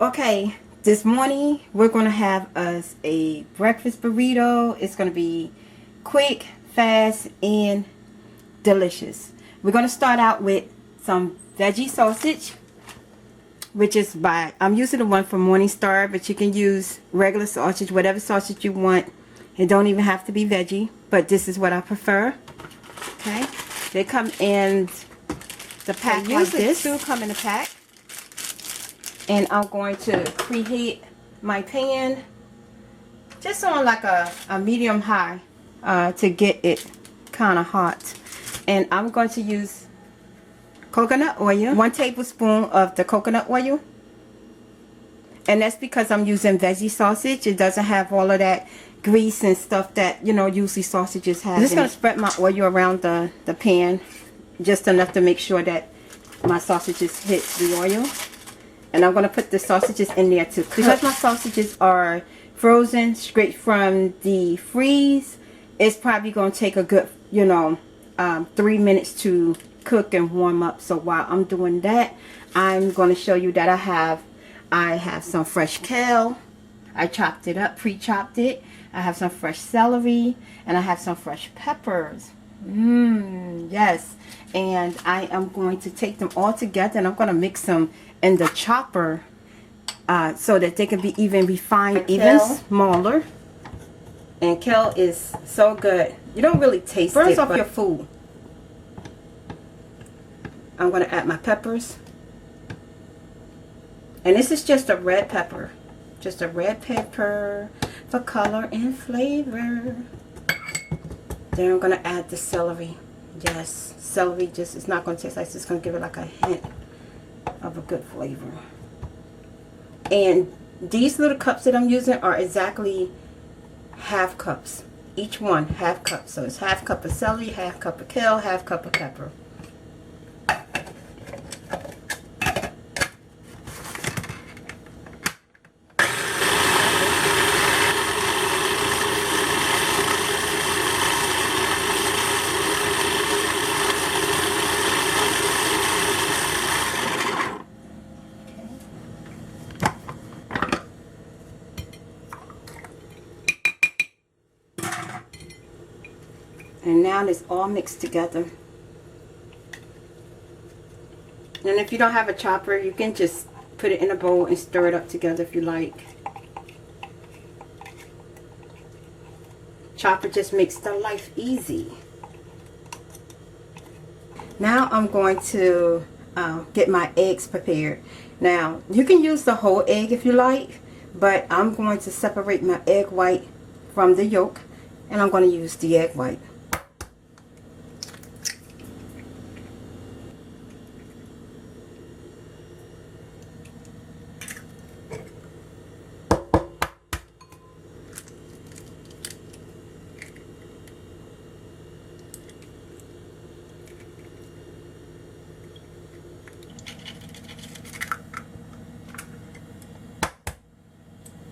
Okay, this morning we're going to have us a breakfast burrito. It's going to be quick, fast, and delicious. We're going to start out with some veggie sausage, which is I'm using the one from Morningstar, but you can use regular sausage, whatever sausage you want. It don't even have to be veggie, but this is what I prefer. Okay, they come in the pack like this. Two come in a pack. And I'm going to preheat my pan just on like a medium high to get it kind of hot. And I'm going to use coconut oil, 1 tablespoon of the coconut oil. And that's because I'm using veggie sausage. It doesn't have all of that grease and stuff that, you know, usually sausages have. I'm just going to spread my oil around the pan just enough to make sure that my sausages hit the oil. And I'm going to put the sausages in there too. Because my sausages are frozen straight from the freeze, it's probably going to take a good, 3 minutes to cook and warm up. So while I'm doing that, I'm going to show you that I have some fresh kale. I chopped it up, pre-chopped it. I have some fresh celery, and I have some fresh peppers. Yes. And I am going to take them all together, and I'm going to mix them in the chopper so that they can be even refined, even smaller. And kale is so good. You don't really taste it. Burns off your food. I'm going to add my peppers. And this is just a red pepper. Just a red pepper for color and flavor. Then I'm going to add the celery. Yes, celery just, it's not going to taste like, it's just going to give it like a hint of a good flavor. And these little cups that I'm using are exactly half cups. Each one, half cup. So it's half cup of celery, half cup of kale, half cup of pepper. And now it's all mixed together. And if you don't have a chopper, you can just put it in a bowl and stir it up together if you like. Chopper just makes the life easy. Now I'm going to get my eggs prepared. Now you can use the whole egg if you like, but I'm going to separate my egg white from the yolk, and I'm going to use the egg white.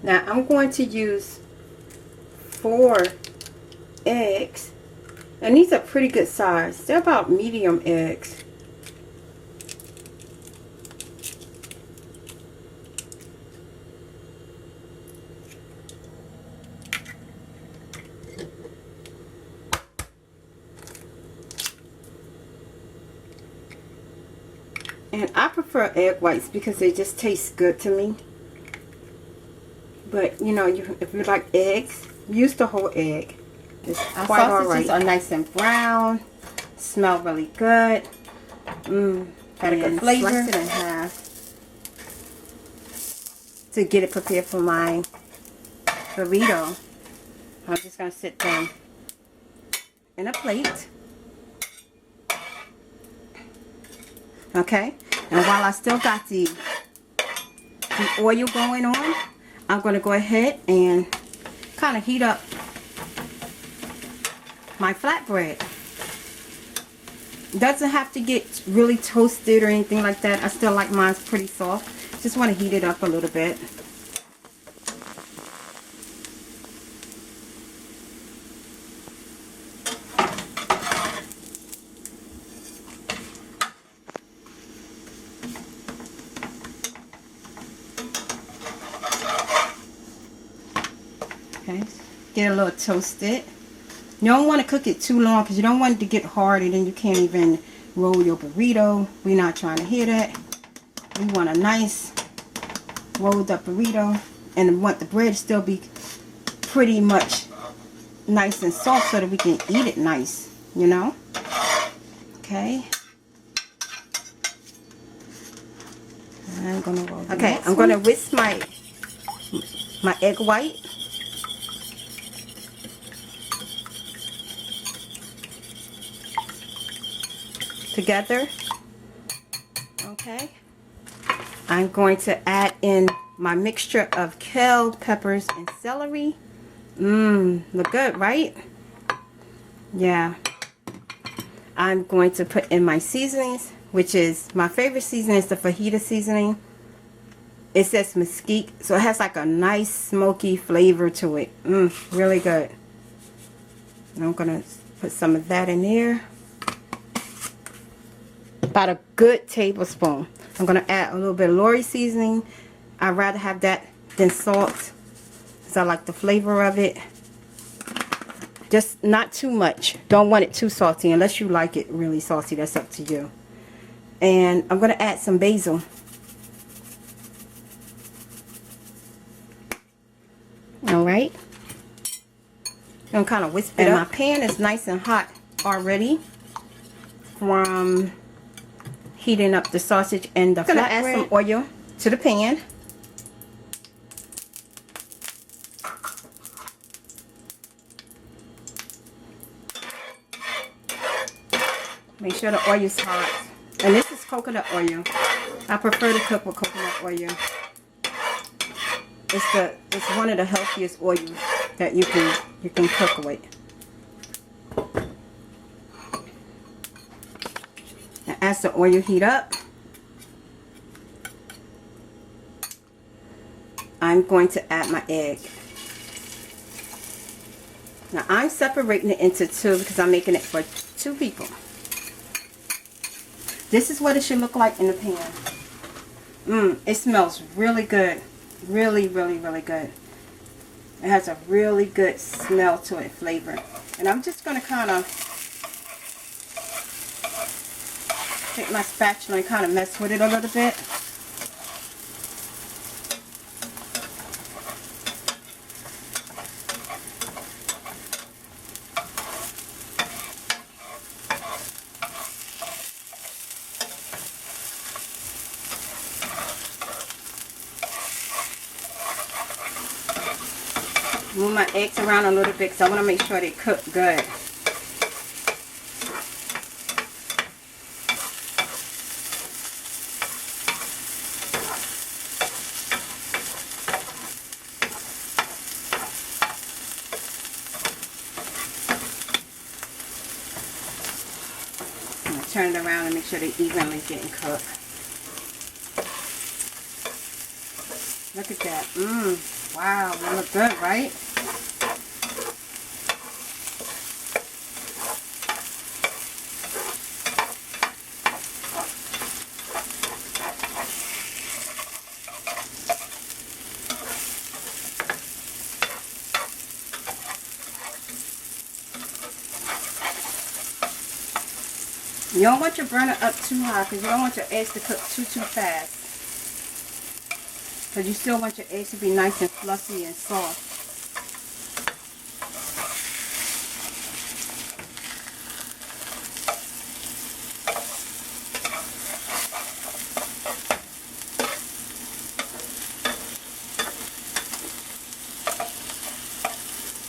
Now I'm going to use 4 eggs, and these are pretty good size. They're about medium eggs. And I prefer egg whites because they just taste good to me. But you know, if you like eggs, use the whole egg. It's quite alright. Sausages are nice and brown. Smell really good. Got a good flavor. Slice it in half to get it prepared for my burrito. I'm just gonna sit them in a plate. Okay, and while I still got the oil going on, I'm going to go ahead and kind of heat up my flatbread. It doesn't have to get really toasted or anything like that. I still like mine pretty soft. Just want to heat it up a little bit. Okay, get a little toasted. You don't want to cook it too long because you don't want it to get hard and then you can't even roll your burrito. We're not trying to hear that. We want a nice rolled up burrito, and we want the bread to still be pretty much nice and soft so that we can eat it nice, you know. Okay. I'm gonna roll. Okay, I'm gonna whisk my egg white. Together. Okay. I'm going to add in my mixture of kale, peppers, and celery. Look good, right? Yeah. I'm going to put in my seasonings, which is my favorite seasoning is the fajita seasoning. It says mesquite, so it has like a nice smoky flavor to it. Really good. And I'm gonna put some of that in there. About a good tablespoon. I'm gonna add a little bit of Lori seasoning. I'd rather have that than salt, because I like the flavor of it. Just not too much. Don't want it too salty unless you like it really salty. That's up to you. And I'm gonna add some basil. All right. I'm kind of whisk it up. My pan is nice and hot already from heating up the sausage and the flatbread. I'm gonna add some oil to the pan. Make sure the oil is hot. And this is coconut oil. I prefer to cook with coconut oil. It's one of the healthiest oils that you can cook with. Now as the oil heat up, I'm going to add my egg. Now I'm separating it into two because I'm making it for 2 people. This is what it should look like in the pan. It smells really good. Really, really, really good. It has a really good smell to it, flavor. And I'm just going to kind of take my spatula and kind of mess with it a little bit. Move my eggs around a little bit because I want to make sure they cook good. I'm going to turn it around and make sure they're evenly getting cooked. Look at that. Wow, they look good, right? You don't want your burner up too high because you don't want your eggs to cook too fast. Because you still want your eggs to be nice and fluffy and soft.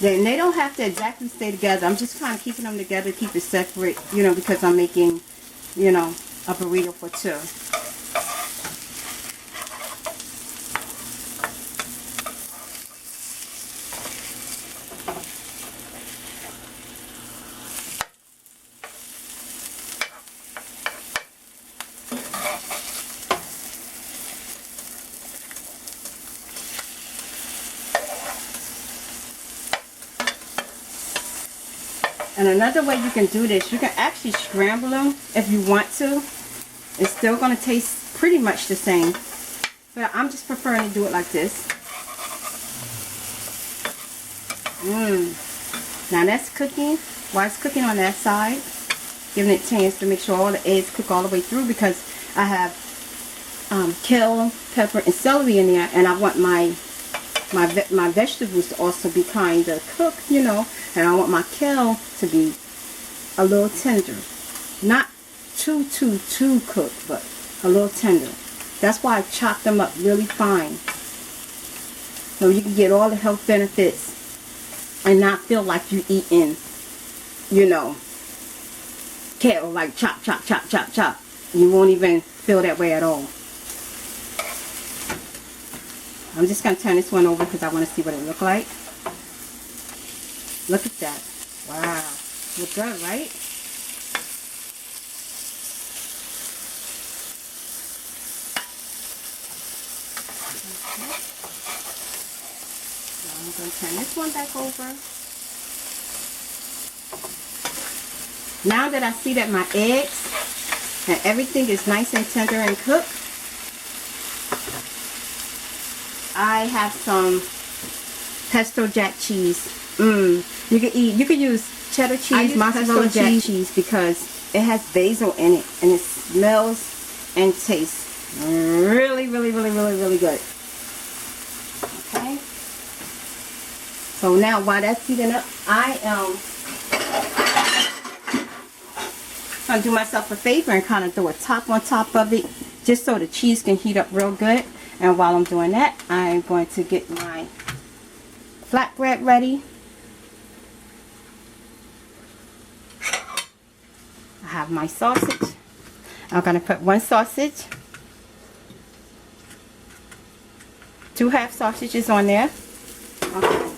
Then they don't have to exactly stay together. I'm just kind of keeping them together, keep it separate, you know, because I'm making, you know, a burrito for 2. And another way you can do this, you can actually scramble them if you want to. It's still going to taste pretty much the same. But I'm just preferring to do it like this. Now that's cooking. While it's cooking on that side, giving it a chance to make sure all the eggs cook all the way through, because I have kale, pepper, and celery in there, and I want my vegetables to also be kind of cooked, you know, and I want my kale to be a little tender, not too cooked, but a little tender. That's why I chop them up really fine, so you can get all the health benefits and not feel like you're eating, you know, kale, like chop, chop, chop, chop, chop. You won't even feel that way at all. I'm just going to turn this one over because I want to see what it looks like. Look at that. Wow. Look good, right? Okay. Now I'm going to turn this one back over. Now that I see that my eggs and everything is nice and tender and cooked, I have some pesto jack cheese. You can use cheddar cheese, mozzarella jack cheese, because it has basil in it and it smells and tastes really good. Okay. So now while that's heating up, I am going to do myself a favor and kind of throw a top on top of it, just so the cheese can heat up real good. And while I'm doing that, I'm going to get my flatbread ready. I have my sausage. I'm going to put one sausage, 2 half sausages on there. Okay.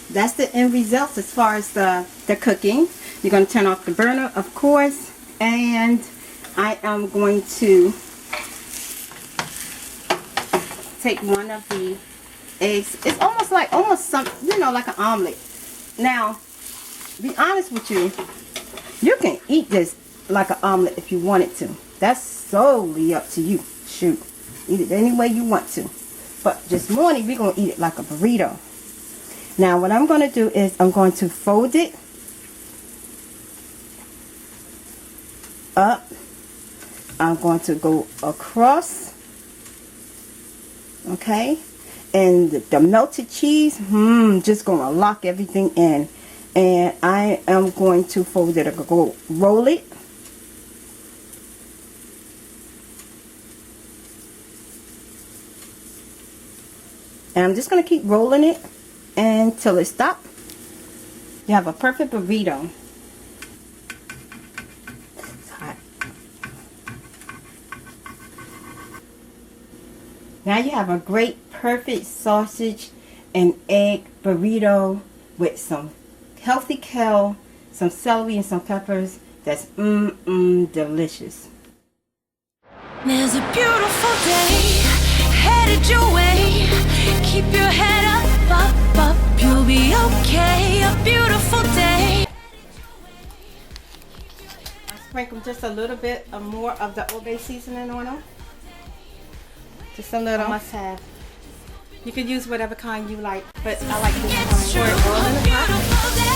That's the end result as far as the cooking. You're going to turn off the burner, of course, and I am going to take one of the eggs. It's almost some, you know, like an omelet. Now, be honest with you, you can eat this like an omelet if you wanted to. That's solely up to you. Shoot, eat it any way you want to. But this morning we're gonna eat it like a burrito. Now, what I'm gonna do is I'm going to fold it up. I'm going to go across. Okay, and the melted cheese, just gonna lock everything in, and I am going to fold it, go roll it, and I'm just gonna keep rolling it until it stops. You have a perfect burrito. It's hot. Now you have a great, perfect sausage and egg burrito with some healthy kale, some celery, and some peppers. That's delicious. There's a beautiful day headed your way. Keep your head up, you'll be okay. A beautiful day. I sprinkle just a little bit more of the Old Bay seasoning on them. Just a little. Must have. You can use whatever kind you like, but I like this kind. Pour it all in the pot.